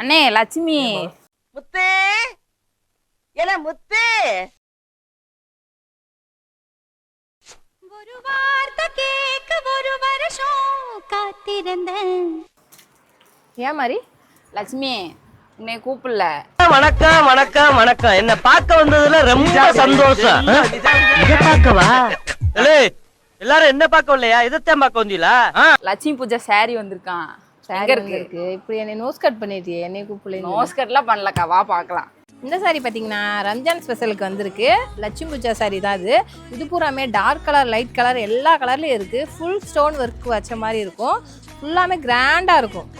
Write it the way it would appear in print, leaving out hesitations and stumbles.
அண்ணே லட்சுமி முத்து என்ன முத்து ஒரு வார்த்தை கேட்க ஒரு வருஷம் காத்திருந்தேன். ஏன் மாதிரி லட்சுமி உன்னை கூப்பிடல. வணக்கம் வணக்கம் வணக்கம். என்ன பார்க்க வந்ததுல ரொம்ப சந்தோஷம். இத பார்க்கவா? எல்லாரும் என்ன பார்க்க இல்லையா? இதத்தான் பார்க்க வந்தீங்களா? லட்சுமி பூஜை சாரி வந்திருக்கான். எங்க இருக்கு? இப்படி என்னை நோஸ் கட் பண்ணிட்டியே, என்னை கூப்பிடல. நோஸ் கட்லாம் பண்ணலக்கா, வா பார்க்கலாம். இந்த சாரி பார்த்தீங்கன்னா ரம்ஜான் ஸ்பெஷலுக்கு வந்திருக்கு. லட்சுமி பூஜா சாரி தான் அது. இது பூராமே டார்க் கலர், லைட் கலர் எல்லா கலர்லேயும் இருக்குது. ஃபுல் ஸ்டோன் ஒர்க் வச்ச மாதிரி இருக்கும். ஃபுல்லாமே கிராண்டாக இருக்கும்.